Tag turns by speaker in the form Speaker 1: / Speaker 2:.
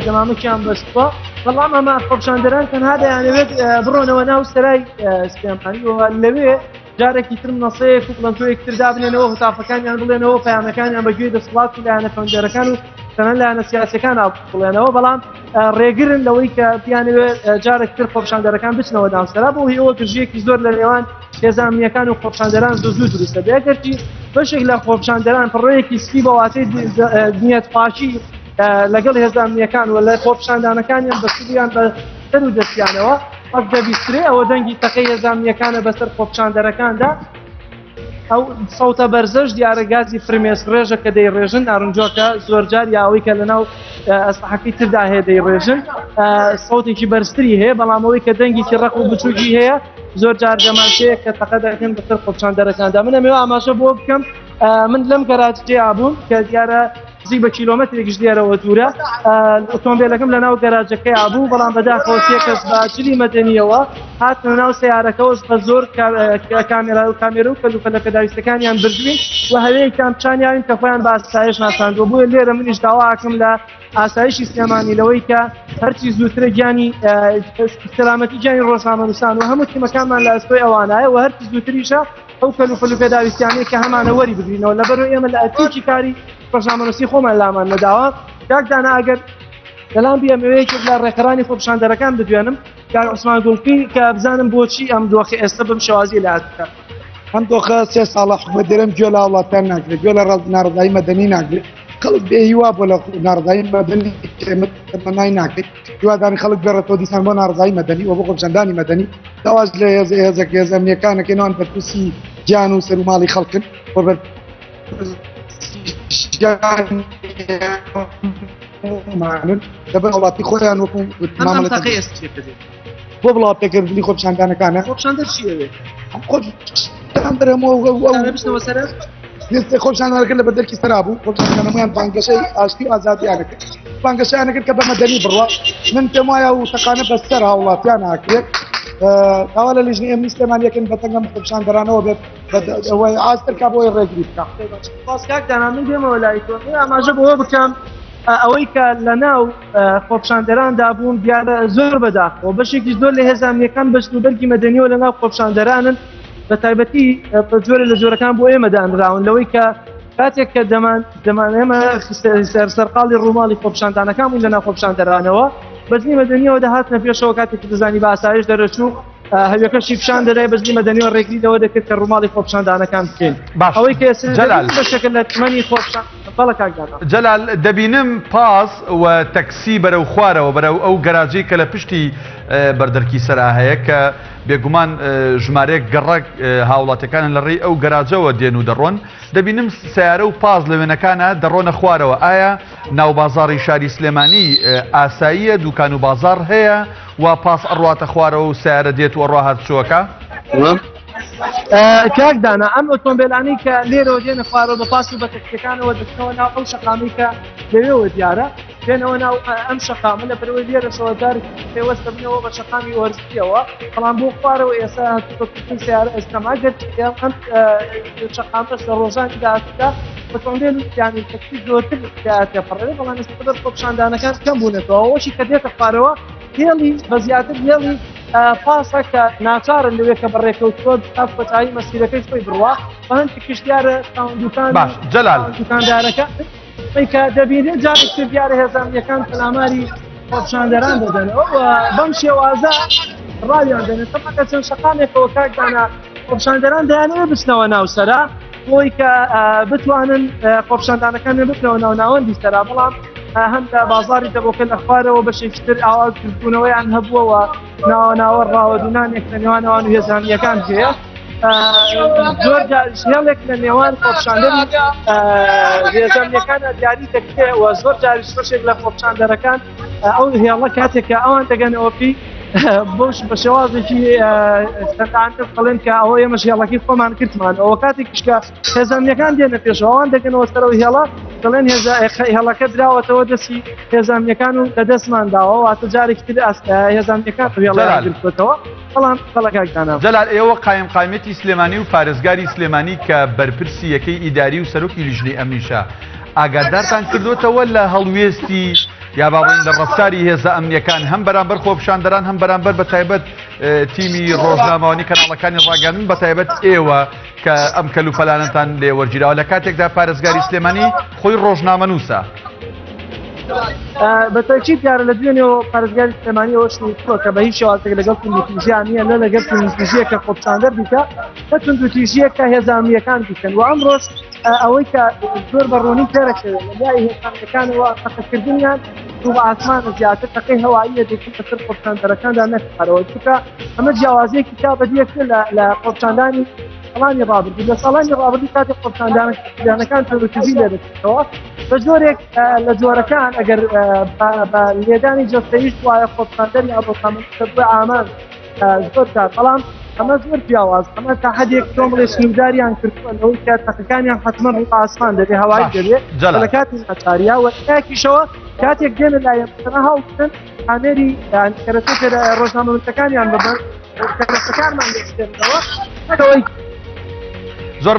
Speaker 1: دەمامەکیان بەستووە بەڵام ئەمە خۆپشاندەران تەنها دەیانەوێت بڕۆنەوە ناو سەرای سلێمانی لەوێ جارێکی ترم نەسەیەک و پڵەنتۆیەکتر دابنێنەوە هەتافەکانیان بڵێنەوە پەیامەکانیان بەگوێ دەسەڵات و لایەنە فەونجەرەکان و تەنها لایەنە سیاسیەکان بڵێنەوە بەڵام ڕێگرن لەوەی کە بیانەوێت جارێکتر خۆپشاندەرەکان بچنەوە ناوسەرا بۆ هیەوە گرژەیەکی زۆر لە نێوان هێزانمیەکان و خۆپشاندەران زوو دروستە بێگەرتی بەشێک لە خۆپشاندەران پڕۆیەکی سپی بە واتەی نیەت پاشی لەگەڵ هێزانمیەکان و لە خۆپشاندانەکانیان بەسوودیان بە سەر و دەستیانەوە حەق دەبیسترێ ئەوە دەنگی تەقەی هێزانمیەکانە بەسەر خۆپشاندەرەکاندا ئەو سەوتە بەرزەش دیارە گازی فرمێس ڕێژە کە دەیڕێژن ناڕنجۆکە زۆرجار یاوەی کە لەناو ئەسلحەکەی تردا هەیە دەیڕێژن سەوتێکی بەرزتری هەیە بەڵامەوەی کە دەنگێکی ڕق و بچووکی هەیە زۆر جار دەمانچەیە کە تەقە دەکەن بەسەر خۆپشاندەرەکاندا منە مێوە ئاماژە بۆ بکەم من لەم گەراجەیە بووم کە دیارە زی بە کیلۆمەترێکیش دیارەوە دوورە ئۆتۆمبیلەکەم لە ناو گەراجەکەی بوو بەڵام بەداخەوە سێ کەس بەجلی مەدەنیەوە هاتنە ناو سیارەکەەوەش بە زۆر کامێرا و کەلوپەلەکە داویستەکانیان بردوین و هەوەیەکیان پیشانیاوین کە خۆیان بە ئاسایش ناساندووە بووە لێرە منیش داواکەم لە ئاسایشی سلێمانی لەوەی کە هەرچی زووترە گیانی سەلامەتی گیانی ڕۆژنامەنووسان و هەموو تیمەکانمان لە ئەستۆی ئەوانایە و هەرچی زووتریشە ئەو کەلوپەلوکە داویستیانەیە کە هەمانە وەری بگرینەوە لەبەرەوەی ئێمە لە ئەتیکی کاری ڕۆژنامەنووسی خۆمان لامان نەداوە کاکدانا ئەگەر دەڵام بیەمەوەیەکێک لە ڕێکخراوی خۆپشاندەرەکان بدوێنم کاک عوسمان گوڵقی کە بزانم بۆچی ئەم دۆخی ئێستا بم شێوازی لە هاتکە
Speaker 2: ئەم دۆخە 3 ساڵە حکومەت دەرەم گوێ لە وڵاتان ناگرێت گوێ لە ناڕزایی مەدەنی ناگرێت خەڵک بێهیوا بۆ لە ناڕزایی مەدەنی تەمەنای ناکرێت هیواداری خەڵک بێڕێتەوە دیسان بۆ ناڕزایی مەدەنی و بۆ خۆپشاندانی مەدەنی داواز لە هێزێک هێزەمیەکانەکەنەوەن بەرپرسی گیان و سەر و ماڵی خەڵکن دەبن وڵاتی خۆیان وەکو بۆ بڵاوپێکردنی خۆپشاندانەکانە خۆپشاندانەکە لە بەدەرکی سەرا بوو خۆپشاندانەکەیان بانگەشەی ئاشتی و ئازادیانەکرد بانگەشیانەکرد کە بە مەدەنی بڕوە من پێم وایە وشەکانە بەسەر هاوڵاتیان ناکرێت ئەوە لە لیژنی ئەمنی سلێمانیەکەن بەتەنگەم خۆپشاندەرانەوە بێت ئەوەی ئاسترکا بۆی ڕێگری بکە
Speaker 1: کاکدانا من دێمەوە لای تۆ ئاماژە بەوە بکەم ئەوەی کە لە ناو خۆپشاندەراندا بوون دیارە زۆر بەداخەوە بەشێکی زۆر لە هێزانمیەکان بەست و بەرگی مەدەنیەوە لە ناو خۆپشاندەرانن بە تایبەتی جۆرە لە جۆرەکان بۆ ئێمەدانراون لەوەی کە کاتێک کە دەمانێمە سەرقاڵی ڕووماڵی خۆپشاندانەکان بوون لە ناو خۆپشاندەرانەوە بەزنی مەدەنیەوە دەهاتنە پێشەوە کاتێکی دەزانی بە ئاسایش دەرەچوو هەویەکەشی پیشان دەدای بەزنی مەدەنیەوە ڕێگریەوە دەکرد کە ڕووماڵی خۆپشاندانەکان بکەین ئەوەی کە بەشێکە لە تمەنی خۆپشان
Speaker 3: جەلال دەبینم پاس و تەکسی بەرەو خوارەوە بەرەو ئەو گەراجەی کە لە پشتی بەردەرکی سەرا هەیە کە بێگومان ژمارەیەک گەڕک هاوڵاتەکانن لە ڕێی ئەو گەراجەوە دێن و دەڕۆن دەبینم سیارە و پاس لە وێنەکانە دەڕۆنە خوارەوە ئایا ناوبازاڕی شاری سلێمانی ئاساییە دوکان و بازار هەیە و پاس ئەڕواتە خوارەوە و سیارە دێت و ئەڕوا هاتچووەکە
Speaker 1: کاکدانا ئەم ئۆتۆمبیلانی کە لێرەوە دێنە خوارەوە بە پاس و بە تەکسیەکانەوە دەچنەوە ناو ئەو شەقامی کە لەوێوە دیارە دێنەوە ناو ئەم شەقامە لە بەرەوەی لێرەشەوە جارێکی پێوەستە بنەوە بە شەقامی وەرزیەوە بەڵام بۆ خوارەوە ئێستا هاتووە سیارە ئێستەما گەر ئەم شەقامەش لە ڕۆژانی داهاتوودا ئۆتۆمبیل یانی تەکسی زۆرتر تێپەڕێ بەڵام ئێستا بەدەر خۆپشاندانەکان کەم بوونێتەوە ئەوەشی کە دێتە خوارەوە هێڵی بە زیاتر هێڵی پاسە کە ناچارن لەوێ کە بەڕێکەوتووە بەتایی مەسیرەکەی خۆی بڕوا بە هەندێکیش دیارە دوکان دوکاندارەکە کە دەبینێت جارێکی دیارە هێزانمیەکان پەلاماری خۆپشاندەران دەدەنەوە بەم شێوازە ڕاویان دێنێت تەماکە چەند شەقامێکەوە کاکدانا خۆپشاندەران دەیانەوە بچنەوە ناو سەرا بۆی کە بتوانن خۆپشاندانەکان بکەوە ناوناوەندی سەرا بەڵام هەم لە بازاری دەبۆکە لە خوارەوە بەشێکتر ئاوازکردبوونەوەیان هەبووەوە ناوە ڕاوەدونانێک لە نێوانەوان و هێزانمیەکان هەیە زۆر هێڵێک لە نێوان خۆپشاندەری هێزانمیەکانە دیاری دەکرێتەوە زۆر جاریش بەشێک لە خۆپشاندەرەکان ئەو هێڵە کاتێک کە ئەوان دەگەنەوەپی بۆش بە شێوازێکی سەرتانتر بڵێن کە ئەوە ئێمە هێڵەکەی خۆمان کردمان ئەوە کاتێکیش کە هێزانمیەکان دێنە پێشەوەوان دەگەنەوە سەرەوە هێڵە دەڵێن هێڵەکە دراوەتەوە دەستی هێزانمیەکان و لە دەستمانداوە واتە جارێکی تر هێزانمیەکان هێڵەگرتوێتەوە بەڵام بەڵەکاکدانا
Speaker 3: جەلال ئێوە قایمقامەتی سلێمانی و پارێزگاری سلێمانی کە بەرپرسی یەکەی ئیداری و سەرۆکی لیژنەی ئەمنیشە ئاگادارتان کردوتەوە لە هەڵوێستی یا باڵین لە ڕفتاری هێزە ئەمنیەکان هەم بەرامبەر خۆپشاندەران هەم بەرامبەر بە تایبەت تیمی ڕۆژنامەوانی کەناڵەکانی ڕاگەاندن بە تایبەت ئێوە کە ئەم کەلوپەلانەتان لێوەرگیراوە لە کاتێکدا پارێزگاری سلێمانی خۆی ڕۆژنامە نووسە.
Speaker 1: بەتەکید دیارە لە دوێنێەوە پارێزگاری سلێمانیەوە شتووە کە بە هیچ شێوازێک لەگەڵ توندوتیژیان نییە لە لەگەڵ توندوتیژیە کە خۆپشاندەر بیکە کە توندوتیژیە کە هێزە ئەمنیەکان بیکەن و ئەمڕۆژ ئەوەی کە زۆر بەڕوونی تێرەکەوێت لە لای هێزەکانەوە تەقەکردنیان و بە ئاسمانە زیاتر تەقەی هەواییە دێکی بەسەر خۆپشاندەرەکاندا نەکارەوە چونکە ئەمە جیاوازەیەکی تا بەدیەکە لە خۆپشاندانی ساڵانی ڕابردوو لە ساڵانی ڕابردوو کاتێک خۆپشاندانەکان توندوتیژی لێ دەچێتەوە بە جۆرێک لە جۆرەکان ئەگەر بە لێدانی جەستەویش وایە خۆپشاندەری ئابۆکامەکە بۆ ئامان زۆر کار بەڵام ئەمە زۆر پیاواز ئەمە تا حدێک تۆ بڵێ سنووداریان کردووە لەوەی کە تەقەکانیان حتممە ڕوو ئاسمان دەبێ هەوای دەبێت لە کاتی ناچاریە و یاکیشەوە کاتێک دێنە لایەنە هەڵبن ئامێری کەرەتەکە ڕۆژنامەنووسەکانیان ببن کەرەستەکانمان لێ زۆر